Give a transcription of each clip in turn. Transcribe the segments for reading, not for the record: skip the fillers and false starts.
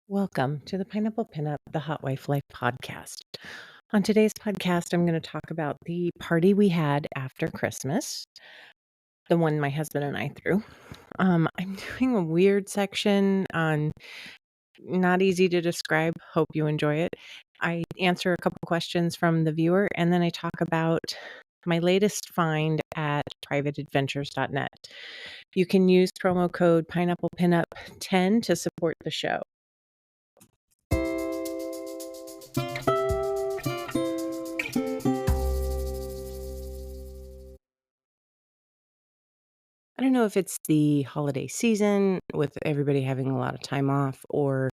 Welcome to the Pineapple Pinup, the Hot Wife Life podcast. On today's podcast, I'm going to talk about the party we had after Christmas, the one my husband and I threw. I'm doing a weird section on not easy to describe. Hope you enjoy it. I answer a couple questions from the viewer, and then I talk about my latest find at privateadventures.net. You can use promo code pineapplepinup10 to support the show. I don't know if it's the holiday season with everybody having a lot of time off, or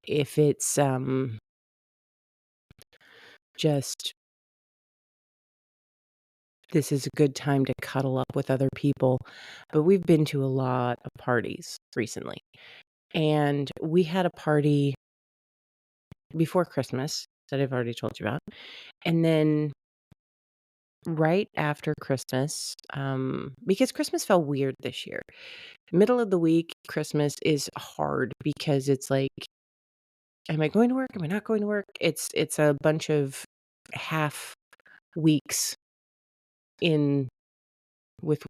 if it's just this is a good time to cuddle up with other people. But we've been to a lot of parties recently. And we had a party before Christmas that I've already told you about. And then right after Christmas, because Christmas felt weird this year. Middle of the week, Christmas is hard because it's like, am I going to work? Am I not going to work? It's a bunch of half weeks in with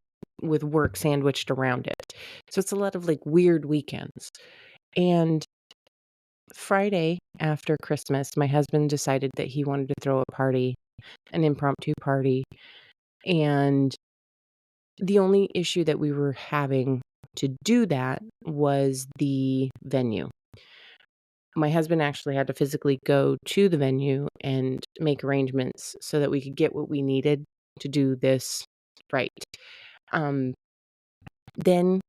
with work sandwiched around it. So it's a lot of like weird weekends. And Friday after Christmas, my husband decided that he wanted to throw a party, an impromptu party. And the only issue that we were having to do that was the venue. My husband actually had to physically go to the venue and make arrangements so that we could get what we needed to do this right. Um, then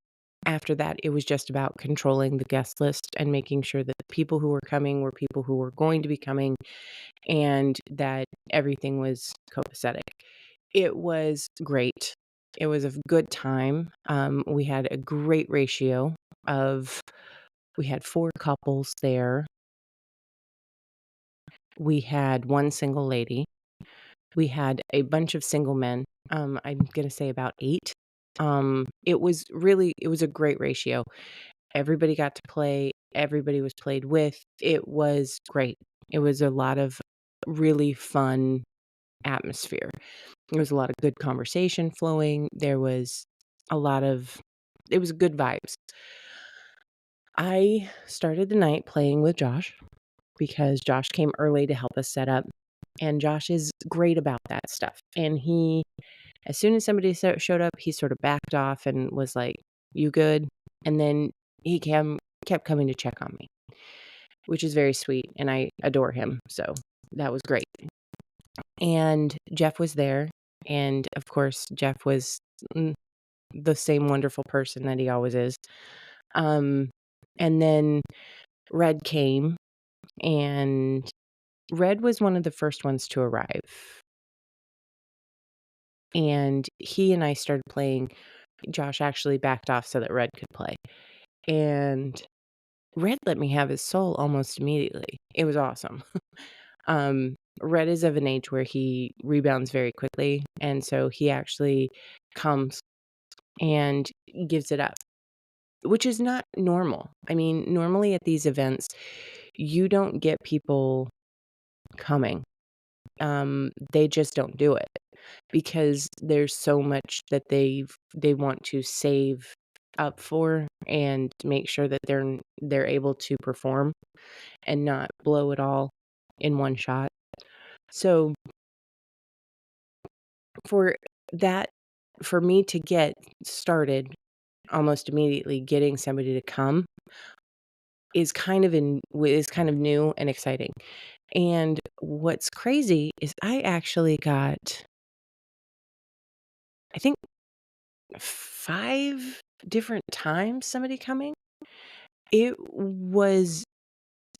after that, it was just about controlling the guest list and making sure that the people who were coming were people who were going to be coming and that everything was copacetic. It was great. It was a good time. We had a great ratio of, we had 4 couples there. We had 1 single lady. We had a bunch of single men. I'm gonna say about 8. It was a great ratio. Everybody got to play, everybody was played with. It was great. It was a lot of really fun atmosphere. There was a lot of good conversation flowing. There was a lot of it was good vibes. I started the night playing with Josh because Josh came early to help us set up, and Josh is great about that stuff. And he as soon as somebody showed up, he sort of backed off and was like, "You good?" And then he kept coming to check on me, which is very sweet, and I adore him, so that was great. And Jeff was there, and of course, Jeff was, the same wonderful person that he always is. Um, and then Red came, and Red was one of the first ones to arrive. And he and I started playing. Josh actually backed off so that Red could play. And Red let me have his soul almost immediately. It was awesome. Red is of an age where he rebounds very quickly, and so he actually comes and gives it up, which is not normal. I mean, normally at these events, you don't get people coming. They just don't do it because there's so much that they want to save up for and make sure that they're able to perform and not blow it all in one shot. So for that, for me to get started almost immediately getting somebody to come is kind of new and exciting. And what's crazy is I actually got, I think, 5 different times somebody coming. It was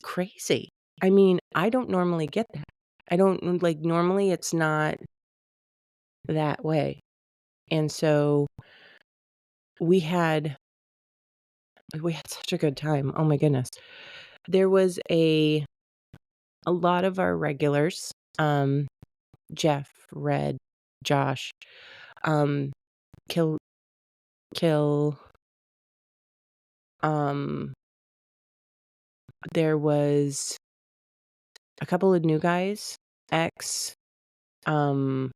crazy. I mean, I don't normally get that. I don't like, normally it's not that way. And so we had such a good time. Oh my goodness. There was a lot of our regulars, Jeff, Red, Josh, um, Kill Kill, um, There was a couple of new guys, ex, um,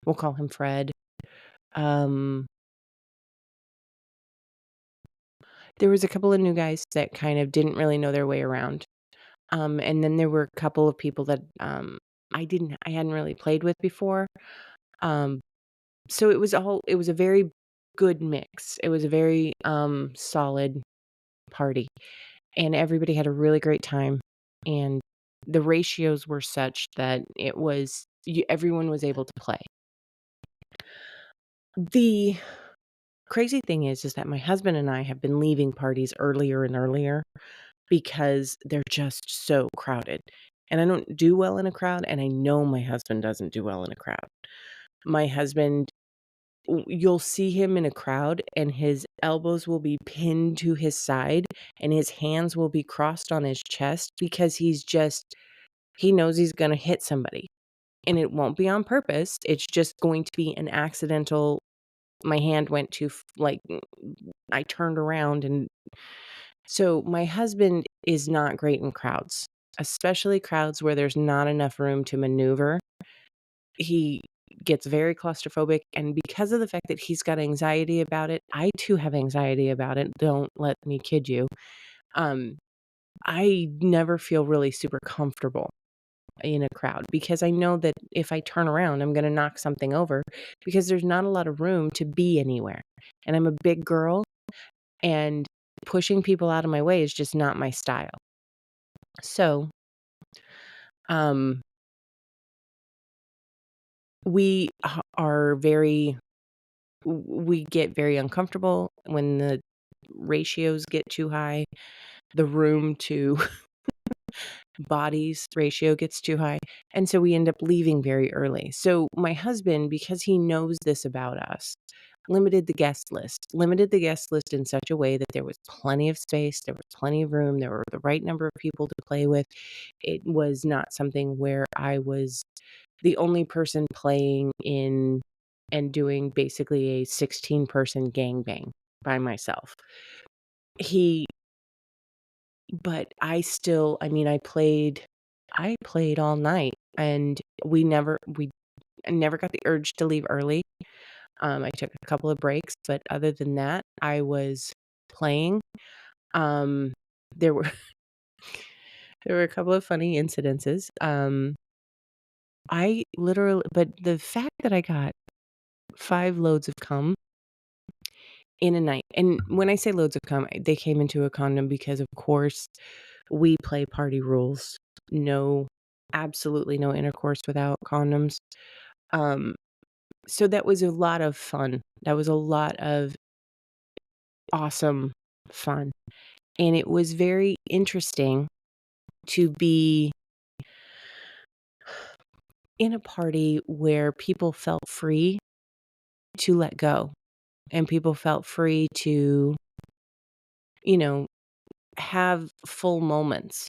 we'll call him Fred. Um, there was a couple of new guys that kind of didn't really know their way around. And then there were a couple of people that, I hadn't really played with before. Um, so it was a very good mix. It was a very, solid party, and everybody had a really great time, and the ratios were such that everyone was able to play. The crazy thing is that my husband and I have been leaving parties earlier and earlier because they're just so crowded. And I don't do well in a crowd, and I know my husband doesn't do well in a crowd. My husband, you'll see him in a crowd, and his elbows will be pinned to his side, and his hands will be crossed on his chest because he knows he's gonna hit somebody. And it won't be on purpose. It's just going to be an accidental. My hand went to I turned around, and so my husband is not great in crowds, especially crowds where there's not enough room to maneuver. He gets very claustrophobic, and because of the fact that he's got anxiety about it, I too have anxiety about it. Don't let me kid you. Um, I never feel really super comfortable in a crowd because I know that if I turn around, I'm going to knock something over because there's not a lot of room to be anywhere. And I'm a big girl, and pushing people out of my way is just not my style. So, um, we are very we get very uncomfortable when the ratios get too high. The room to bodies ratio gets too high, and so we end up leaving very early. So my husband, because he knows this about us, limited the guest list in such a way that there was plenty of space, there was plenty of room, there were the right number of people to play with. It was not something where I was the only person playing in and doing basically a 16-person gangbang by myself. He But I mean, I played all night, and I never got the urge to leave early. I took a couple of breaks, but other than that, I was playing. Um, there were there were a couple of funny incidences. But the fact that I got 5 loads of cum in a night, and when I say loads of cum, they came into a condom because, of course, we play party rules. No, absolutely no intercourse without condoms. Um, so that was a lot of fun. That was a lot of awesome fun. And it was very interesting to be in a party where people felt free to let go, and people felt free to, you know, have full moments.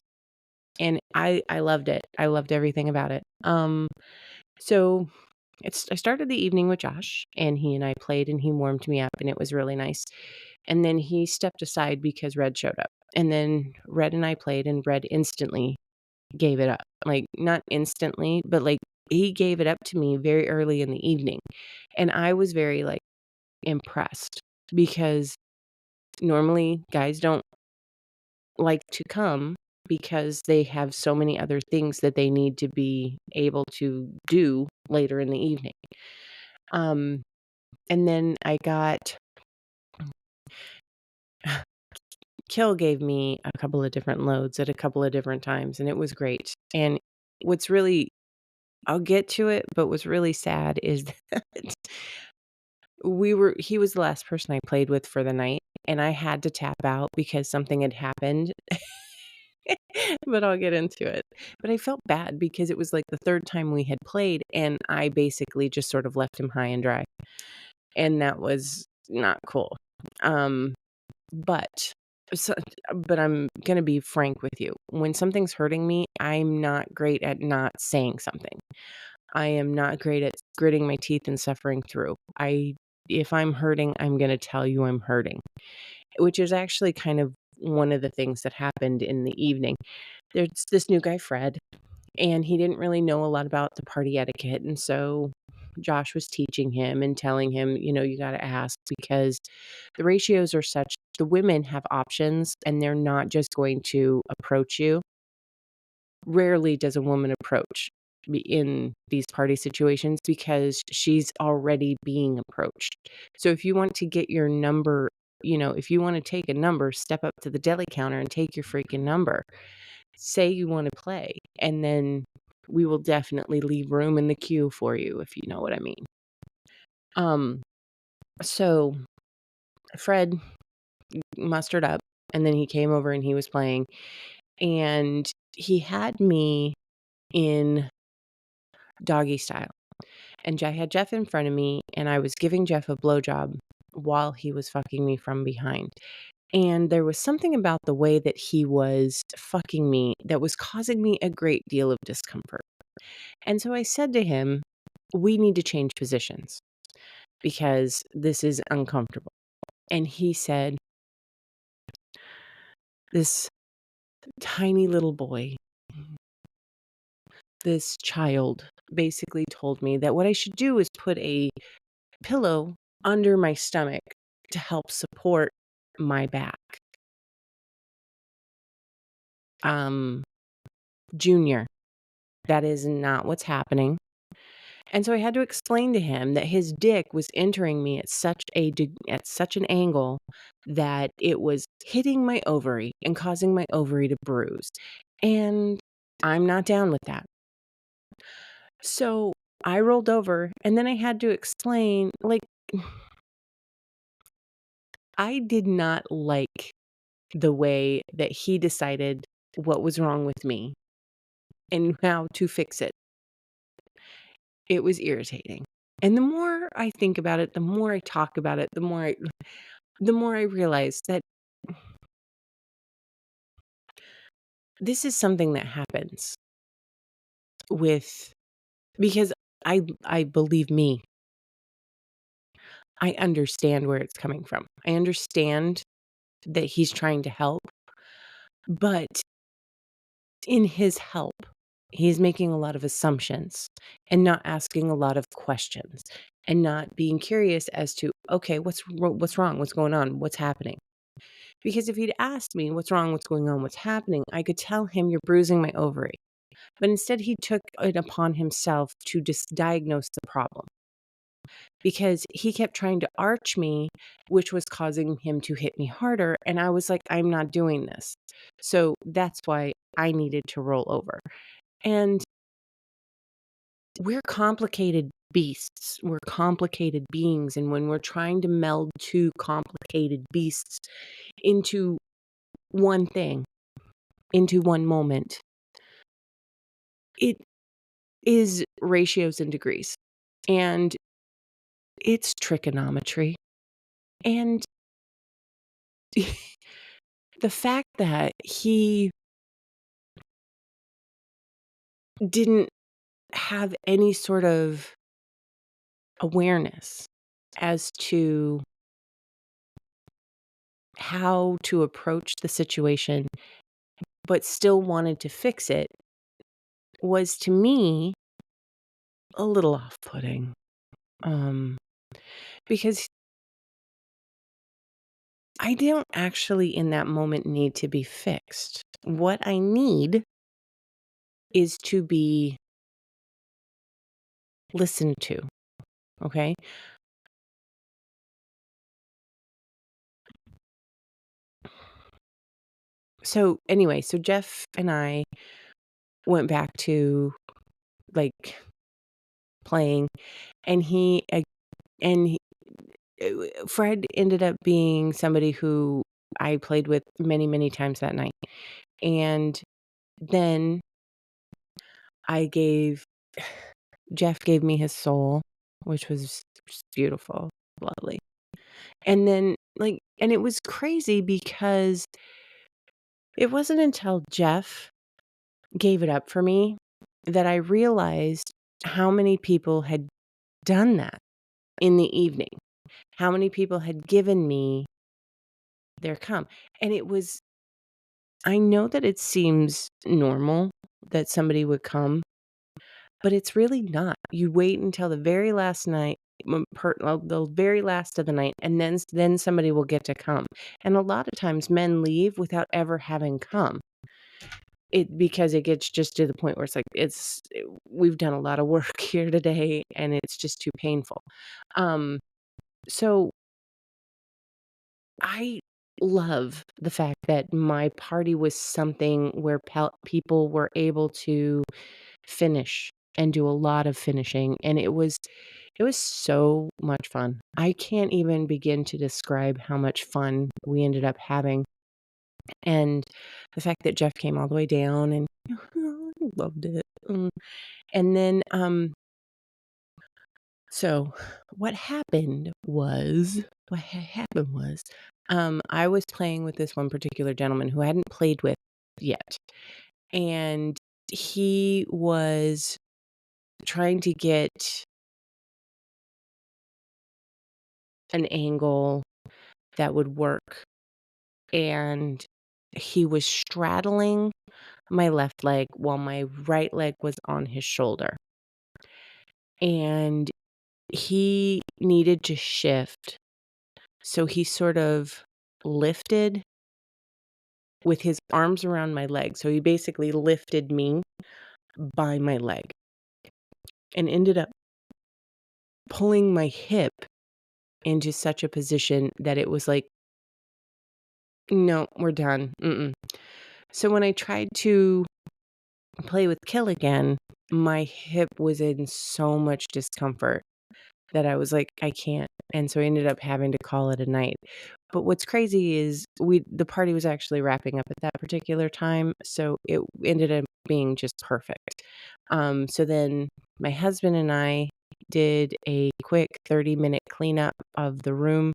And I loved it. I loved everything about it. So I started the evening with Josh, and he and I played, and he warmed me up, and it was really nice. And then he stepped aside because Red showed up. And then Red and I played, and Red instantly gave it up. Like, not instantly, but like he gave it up to me very early in the evening. And I was very like impressed because normally guys don't like to come because they have so many other things that they need to be able to do later in the evening. Um, and then I got Kill gave me a couple of different loads at a couple of different times, and it was great. And what's really I'll get to it, but what's really sad is that he was the last person I played with for the night, and I had to tap out because something had happened. But I'll get into it. But I felt bad because it was like the 3rd time we had played, and I basically just sort of left him high and dry, and that was not cool. Um, but so but I'm gonna be frank with you. When something's hurting me, I'm not great at not saying something. I am not great at gritting my teeth and suffering through. If I'm hurting, I'm gonna tell you I'm hurting, which is actually kind of one of the things that happened in the evening. There's this new guy, Fred, and he didn't really know a lot about the party etiquette, and so Josh was teaching him and telling him, "You gotta ask because the ratios are such the women have options, and they're not just going to approach you. Rarely does a woman approach in these party situations because she's already being approached. So if you want to get your number, if you want to take a number, step up to the deli counter and take your freaking number. Say you want to play, and then we will definitely leave room in the queue for you, if you know what I mean." Um, so Fred mustered up, and then he came over and he was playing, and he had me in doggy style. And I had Jeff in front of me, and I was giving Jeff a blowjob while he was fucking me from behind. And there was something about the way that he was fucking me that was causing me a great deal of discomfort. And so I said to him, "We need to change positions because this is uncomfortable." And he said, this tiny little boy, this child, basically told me that what I should do is put a pillow under my stomach to help support my back. Junior, that is not what's happening. And so I had to explain to him that his dick was entering me at such an angle that it was hitting my ovary and causing my ovary to bruise. And I'm not down with that. So I rolled over, and then I had to explain, I did not like the way that he decided what was wrong with me and how to fix it. It was irritating. And the more I think about it, the more I talk about it, the more I realize that this is something that happens with because I believe me, I understand where it's coming from. I understand that he's trying to help, but in his help, he's making a lot of assumptions and not asking a lot of questions and not being curious as to, okay, what's wrong? What's going on? What's happening? Because if he'd asked me what's wrong, what's going on, what's happening, I could tell him you're bruising my ovary. But instead, he took it upon himself to just diagnose the problem because he kept trying to arch me, which was causing him to hit me harder. And I was like, I'm not doing this. So that's why I needed to roll over. And we're complicated beasts. We're complicated beings. And when we're trying to meld two complicated beasts into one thing, into one moment, it is ratios and degrees. And it's trigonometry. And the fact that he didn't have any sort of awareness as to how to approach the situation, but still wanted to fix it, was to me a little off-putting. Because I don't actually in that moment need to be fixed. What I need is to be listened to. Okay. So anyway, so Jeff and I went back to playing, and Fred ended up being somebody who I played with many, many times that night. And then Jeff gave me his soul, which was just beautiful, lovely. And then and it was crazy because it wasn't until Jeff gave it up for me that I realized how many people had done that in the evening, how many people had given me their cum. And it was I know that it seems normal that somebody would come, but it's really not. You wait until the very last night, the very last of the night, and then somebody will get to come. And a lot of times men leave without ever having come. Because it gets just to the point where it's like, we've done a lot of work here today, and it's just too painful. Um, so I love the fact that my party was something where people were able to finish and do a lot of finishing, and it was so much fun. I can't even begin to describe how much fun we ended up having, and the fact that Jeff came all the way down and I loved it. And then, so what happened was, I was playing with this one particular gentleman who I hadn't played with yet, and he was trying to get an angle that would work, and he was straddling my left leg while my right leg was on his shoulder, and he needed to shift, so he sort of lifted with his arms around my leg. So he basically lifted me by my leg and ended up pulling my hip into such a position that it was like, no, we're done. So when I tried to play with Kill again, my hip was in so much discomfort that I was like, I can't. And so I ended up having to call it a night. But what's crazy is the party was actually wrapping up at that particular time, so it ended up being just perfect. So then my husband and I did a quick 30-minute cleanup of the room,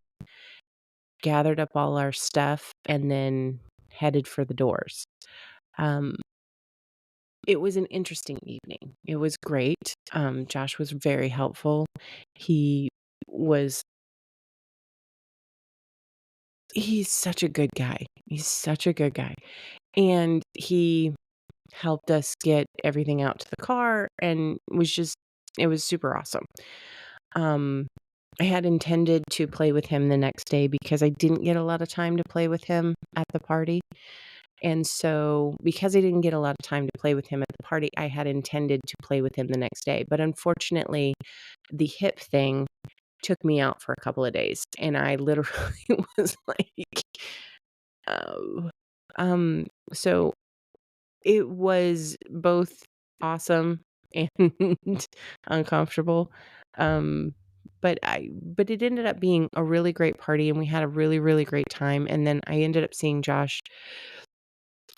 gathered up all our stuff, and then headed for the doors. Um, it was an interesting evening. It was great. Josh was very helpful. He was He's such a good guy. He's such a good guy. And he helped us get everything out to the car and it was super awesome. Um, I had intended to play with him the next day because I didn't get a lot of time to play with him at the party. And so, because I didn't get a lot of time to play with him at the party, I had intended to play with him the next day. But unfortunately, the hip thing took me out for a couple of days, and I literally was like, oh. So it was both awesome and uncomfortable. Um, but it ended up being a really great party, and we had a really, really great time. And then I ended up seeing Josh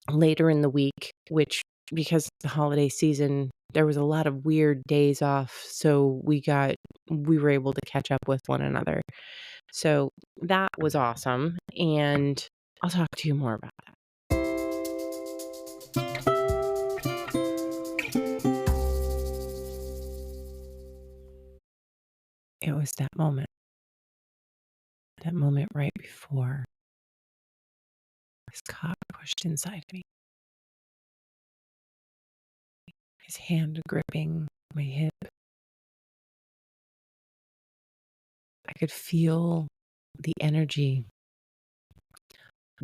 later in the week, which, because the holiday season, there was a lot of weird days off, so we were able to catch up with one another. So that was awesome, and I'll talk to you more about that. It was that moment right before his cock pushed inside me, his hand gripping my hip. I could feel the energy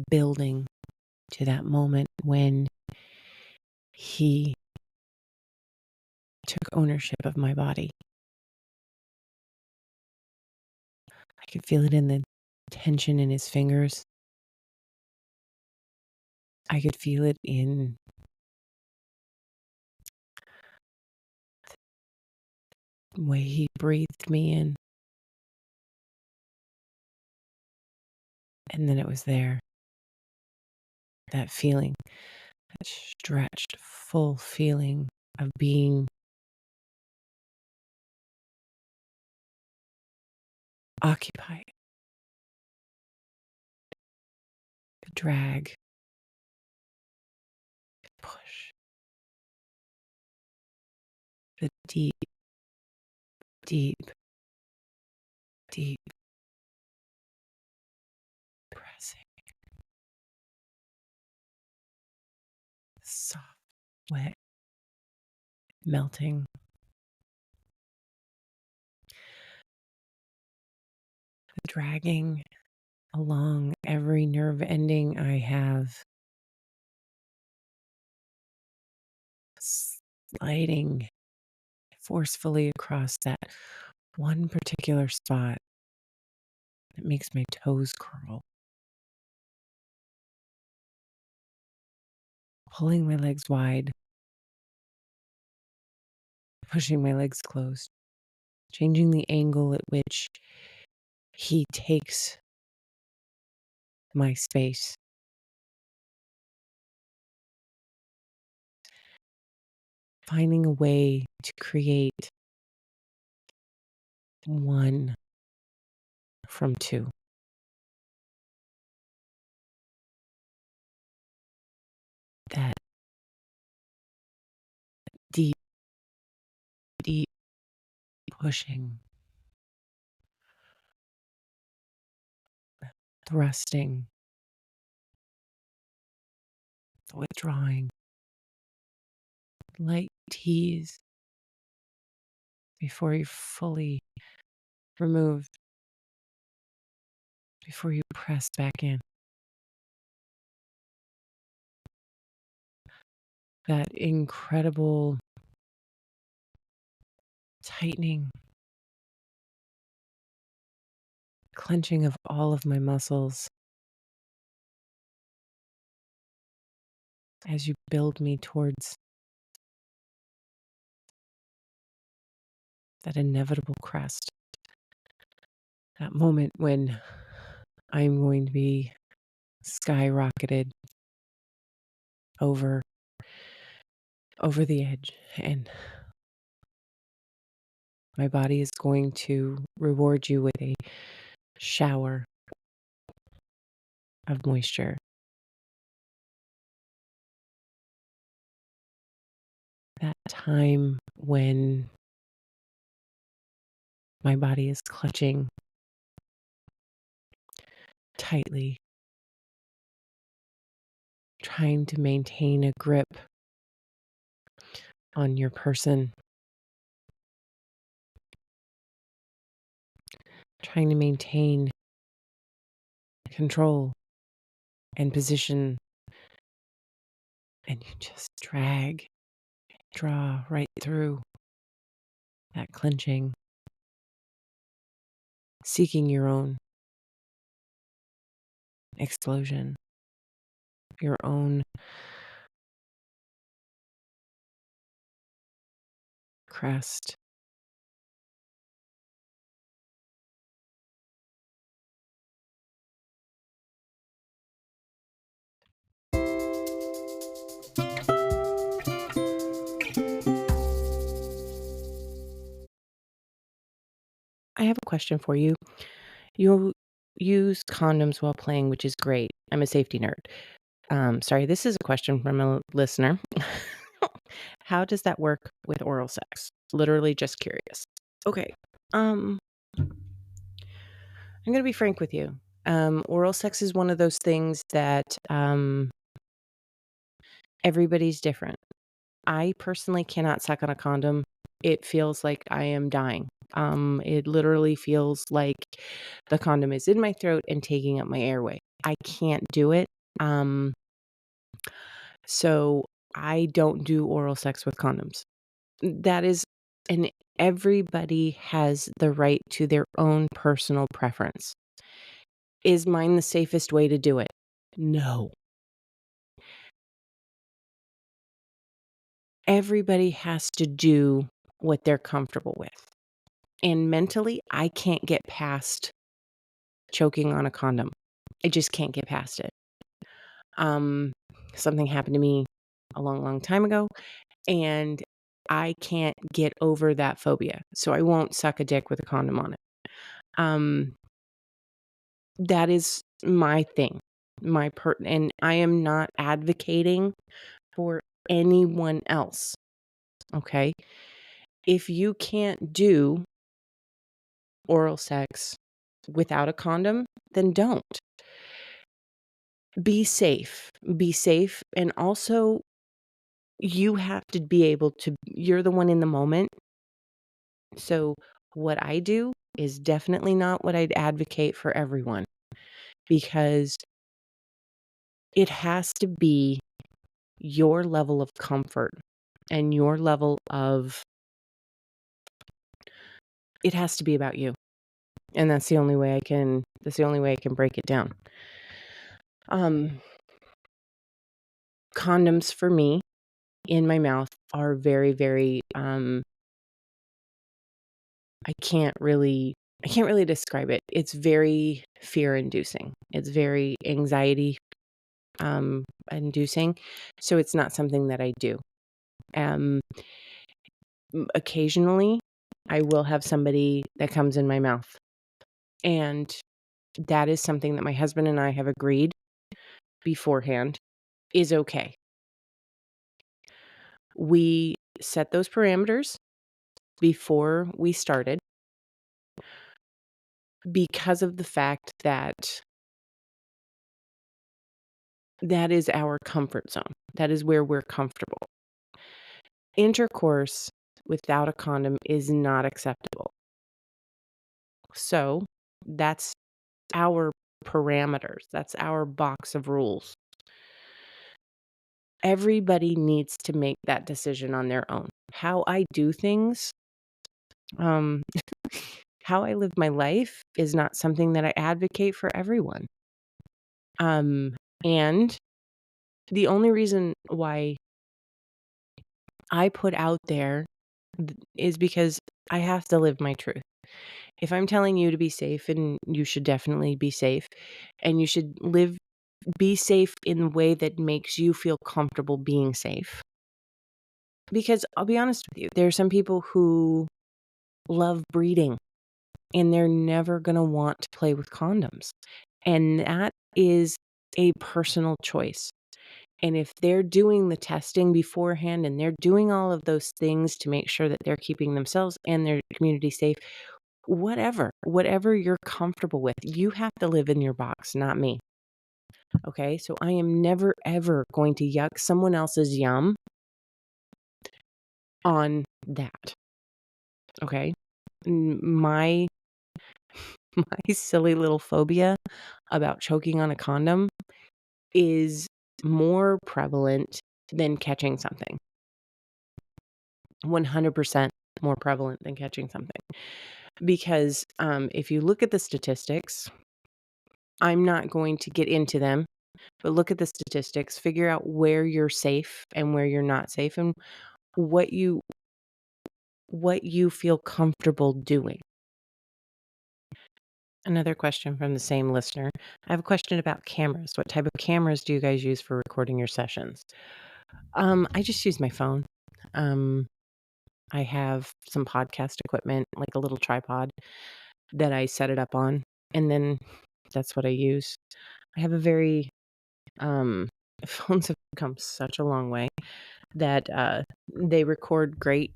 building to that moment when he took ownership of my body. I could feel it in the tension in his fingers. I could feel it in the way he breathed me in. And then it was there. That feeling, that stretched, full feeling of being occupied. The drag, the push, the deep, deep, deep pressing. soft, wet, melting, dragging along every nerve ending I have, sliding forcefully across that one particular spot that makes my toes curl, pulling my legs wide, pushing my legs closed, changing the angle at which he takes my space, finding a way to create one from two. That deep, deep pushing, thrusting, withdrawing, light tease before you fully remove, before you press back in. That incredible tightening, clenching of all of my muscles as you build me towards that inevitable crest. That moment when I'm going to be skyrocketed over the edge, and my body is going to reward you with a shower of moisture. That time when my body is clutching tightly, trying to maintain a grip on your person, trying to maintain control and position, and you just draw right through that clenching, seeking your own explosion, your own crest. I have a question for you. You use condoms while playing, which is great. I'm a safety nerd. Sorry, this is a question from a listener. How does that work with oral sex? Literally just curious. Okay. Um, I'm going to be frank with you. Oral sex is one of those things that everybody's different. I personally cannot suck on a condom. It feels like I am dying. It literally feels like the condom is in my throat and taking up my airway. I can't do it. Um, so I don't do oral sex with condoms. That is, and everybody has the right to their own personal preference. Is mine the safest way to do it? No. Everybody has to do what they're comfortable with. And mentally, I can't get past choking on a condom. I just can't get past it. Something happened to me a long, long time ago, and I can't get over that phobia. So I won't suck a dick with a condom on it. That is my thing, and I am not advocating for anyone else. Okay. If you can't do oral sex without a condom, then don't. Be safe. Be safe. And also you have to be able to you're the one in the moment. So what I do is definitely not what I'd advocate for everyone, because it has to be your level of comfort and your level of it has to be about you. And that's the only way I can break it down. Um, Condoms for me in my mouth are very, very, I can't really describe it. It's very fear-inducing. It's very anxiety, inducing, so it's not something that I do. Um, Occasionally, I will have somebody that comes in my mouth, and that is something that my husband and I have agreed beforehand is okay. We set those parameters before we started because of the fact that that is our comfort zone. That is where we're comfortable. Intercourse without a condom is not acceptable. So that's our parameters. That's our box of rules. Everybody needs to make that decision on their own. How I do things, um, how I live my life is not something that I advocate for everyone. And the only reason why I put out there is because I have to live my truth. If I'm telling you to be safe, and you should definitely be safe, and you should be safe in a way that makes you feel comfortable being safe. Because I'll be honest with you, there are some people who love breeding and they're never going to want to play with condoms. And that is a personal choice. And if they're doing the testing beforehand and they're doing all of those things to make sure that they're keeping themselves and their community safe, whatever you're comfortable with, you have to live in your box, not me. Okay, so I am never ever going to yuck someone else's yum on that. Okay, my my silly little phobia about choking on a condom is more prevalent than catching something. 100% more prevalent than catching something. Because if you look at the statistics, I'm not going to get into them, but look at the statistics, figure out where you're safe and where you're not safe, and what you feel comfortable doing. Another question from the same listener. I have a question about cameras. What type of cameras do you guys use for recording your sessions? I just use my phone. I have some podcast equipment, like a little tripod that I set it up on, and then that's what I use. I have a very phones have come such a long way that they record great.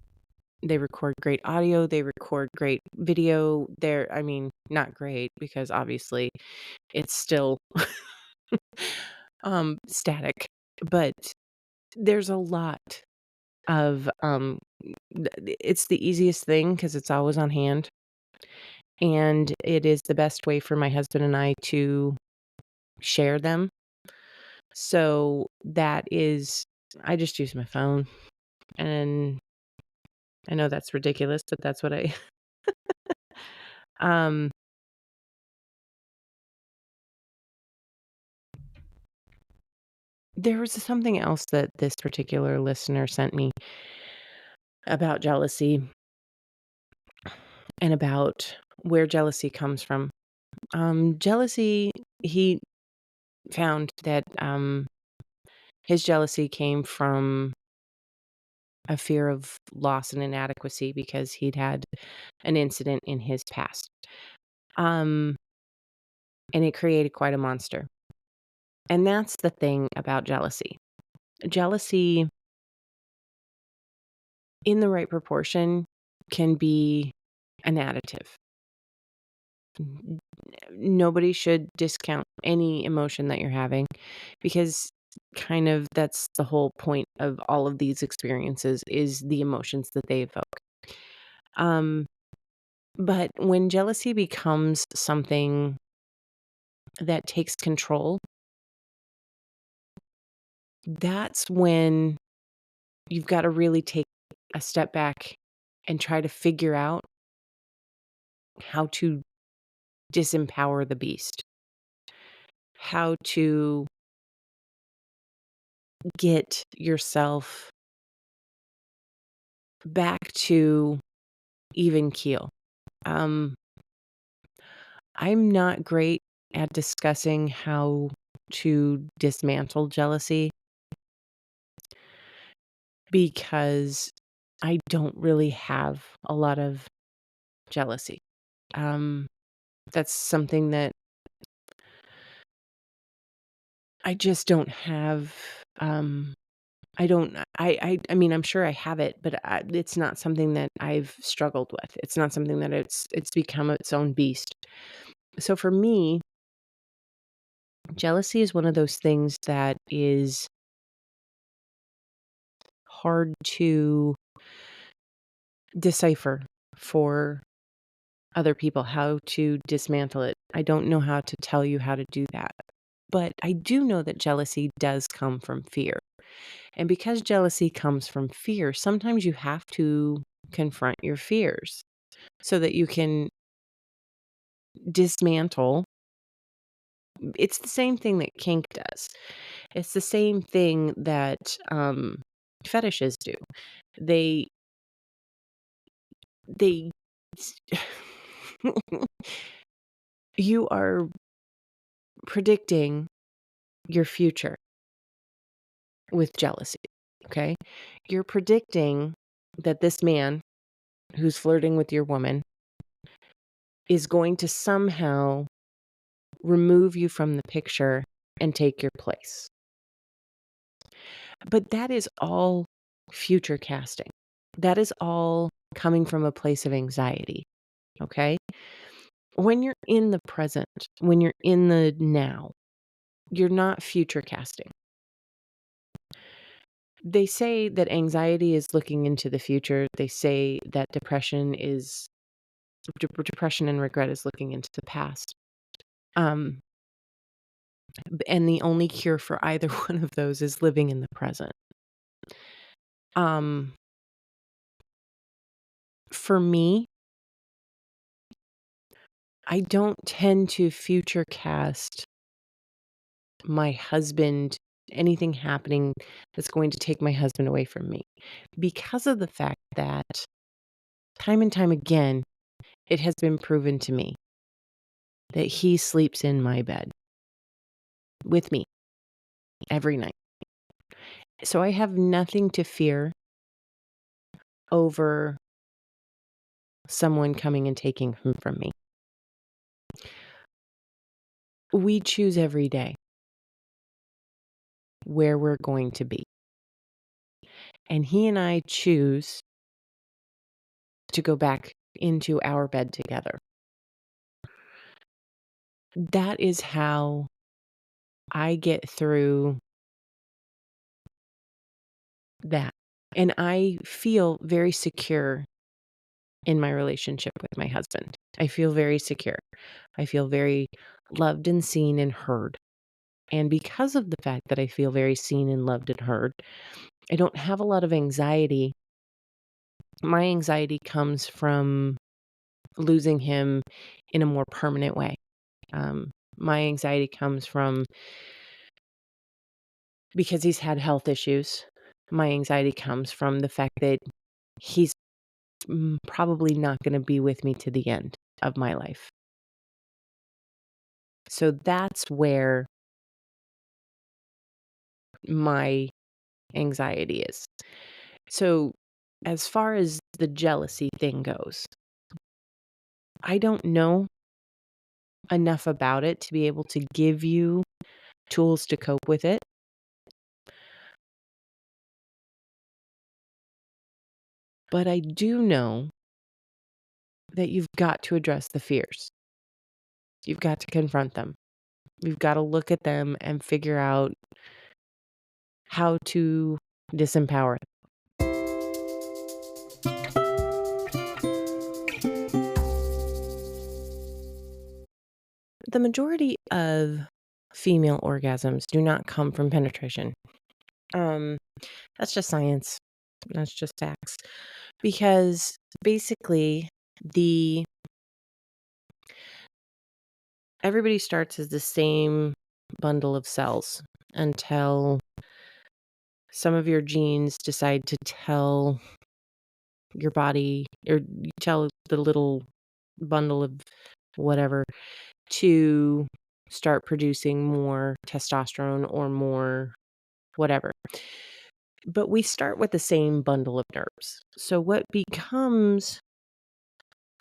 They record great audio. They record great video. I mean, not great because obviously it's still static, but there's a lot of it's the easiest thing because it's always on hand, and it is the best way for my husband and I to share them. So that is, I just use my phone, and I know that's ridiculous, but that's what I um there was something else that this particular listener sent me about jealousy and about where jealousy comes from. Jealousy, he found that his jealousy came from a fear of loss and inadequacy because he'd had an incident in his past. Um, and it created quite a monster. And that's the thing about jealousy. Jealousy, in the right proportion, can be an additive. Nobody should discount any emotion that you're having, because kind of that's the whole point of all of these experiences is the emotions that they evoke. Um, but when jealousy becomes something that takes control, that's when you've got to really take a step back and try to figure out how to disempower the beast, how to get yourself back to even keel. Um, I'm not great at discussing how to dismantle jealousy because I don't really have a lot of jealousy. Um, that's something that I just don't have. I don't. I mean, I'm sure I have it, but it's not something that I've struggled with. It's not something that it's become its own beast. So for me, jealousy is one of those things that is hard to decipher for other people, how to dismantle it. I don't know how to tell you how to do that. But I do know that jealousy does come from fear. And because jealousy comes from fear, sometimes you have to confront your fears so that you can dismantle. It's the same thing that kink does. It's the same thing that fetishes do. They they you are predicting your future with jealousy, okay? You're predicting that this man who's flirting with your woman is going to somehow remove you from the picture and take your place. But that is all future casting. That is all coming from a place of anxiety, okay? When you're in the present, when you're in the now, you're not future casting. They say that anxiety is looking into the future. They say that depression and regret is looking into the past. Um, and the only cure for either one of those is living in the present. Um, for me, I don't tend to future cast my husband, anything happening that's going to take my husband away from me because of the fact that time and time again, it has been proven to me that he sleeps in my bed with me every night. So I have nothing to fear over someone coming and taking him from me. We choose every day where we're going to be. And he and I choose to go back into our bed together. That is how I get through that. And I feel very secure in my relationship with my husband. I feel very secure. I feel very loved and seen and heard. And because of the fact that I feel very seen and loved and heard, I don't have a lot of anxiety. My anxiety comes from losing him in a more permanent way. My anxiety comes from because he's had health issues. My anxiety comes from the fact that he's probably not going to be with me to the end of my life. So that's where my anxiety is. So as far as the jealousy thing goes, I don't know enough about it to be able to give you tools to cope with it. But I do know that you've got to address the fears. You've got to confront them. You've got to look at them and figure out how to disempower. The majority of female orgasms do not come from penetration. Um, that's just science. That's just facts. Because basically, the everybody starts as the same bundle of cells until some of your genes decide to tell your body, or you tell the little bundle of whatever to start producing more testosterone or more whatever. But we start with the same bundle of nerves. So what becomes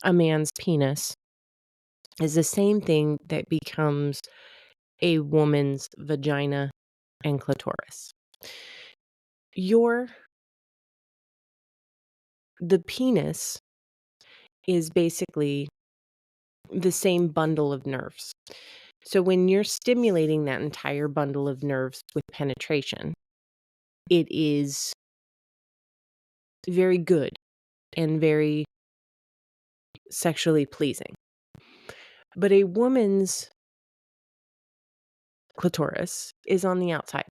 a man's penis is the same thing that becomes a woman's vagina and clitoris. The penis is basically the same bundle of nerves. So when you're stimulating that entire bundle of nerves with penetration, it is very good and very sexually pleasing. But a woman's clitoris is on the outside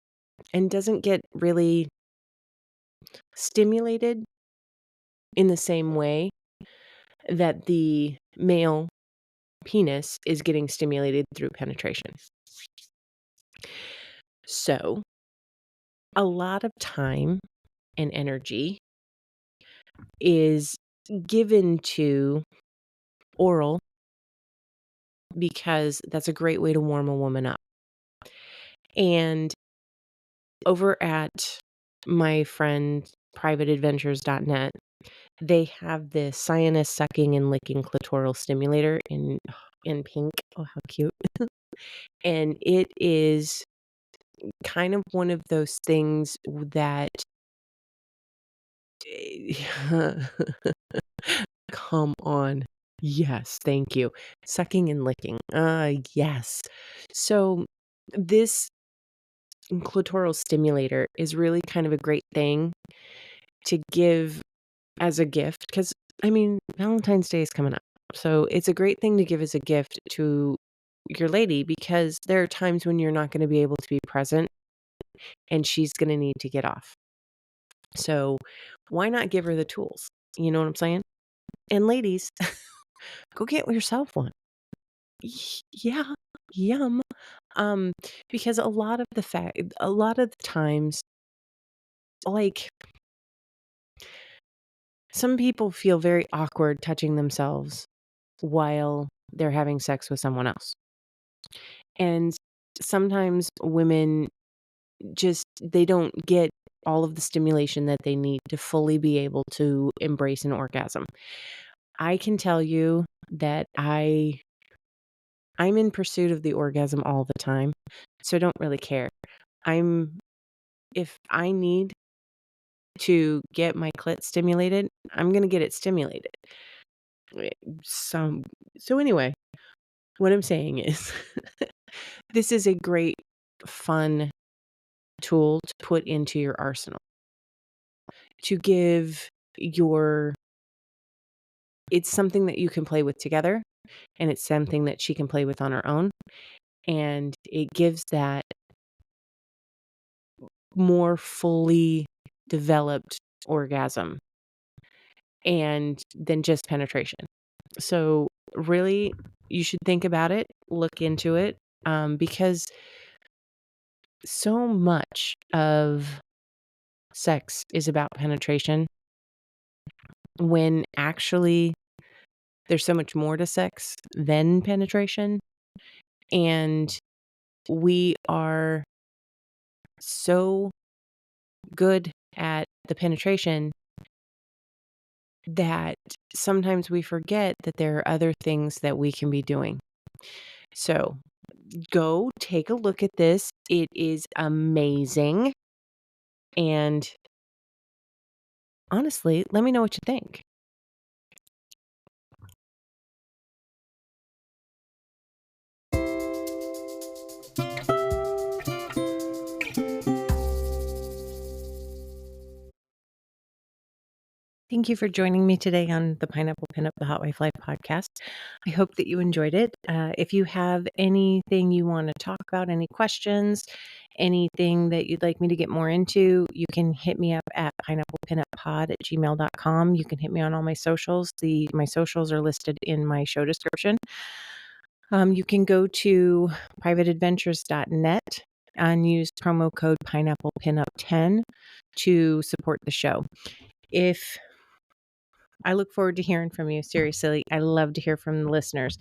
and doesn't get really stimulated in the same way that the male penis is getting stimulated through penetration. So, a lot of time and energy is given to oral because that's a great way to warm a woman up. And over at my friend privateadventures.net, they have this sinus sucking and licking clitoral stimulator in pink. Oh, how cute. And it is kind of one of those things that come on. Yes, thank you. Sucking and licking. Yes. So this clitoral stimulator is really kind of a great thing to give as a gift because, I mean, Valentine's Day is coming up. So it's a great thing to give as a gift to your lady because there are times when you're not going to be able to be present and she's going to need to get off. So why not give her the tools? You know what I'm saying? And ladies, go get yourself one. Yeah, yum. Because a lot of the times, like, some people feel very awkward touching themselves while they're having sex with someone else. And sometimes women they don't get all of the stimulation that they need to fully be able to embrace an orgasm. I can tell you that I'm in pursuit of the orgasm all the time, so I don't really care. If I need to get my clit stimulated, I'm gonna get it stimulated. Eh, so anyway, what I'm saying is this is a great, fun tool to put into your arsenal to give it's something that you can play with together, and it's something that she can play with on her own, and it gives that more fully developed orgasm and than just penetration. So really, you should think about it, look into it, because so much of sex is about penetration when actually there's so much more to sex than penetration. And we are so good at the penetration that sometimes we forget that there are other things that we can be doing. So go take a look at this. It is amazing. And honestly, let me know what you think. Thank you for joining me today on the Pineapple Pinup, the Hot Wife Life podcast. I hope that you enjoyed it. If you have anything you want to talk about, any questions, anything that you'd like me to get more into, you can hit me up at pineapplepinuppod@gmail.com. You can hit me on all my socials. My socials are listed in my show description. You can go to privateadventures.net and use promo code pineapplepinup10 to support the show. I look forward to hearing from you. Seriously, I love to hear from the listeners.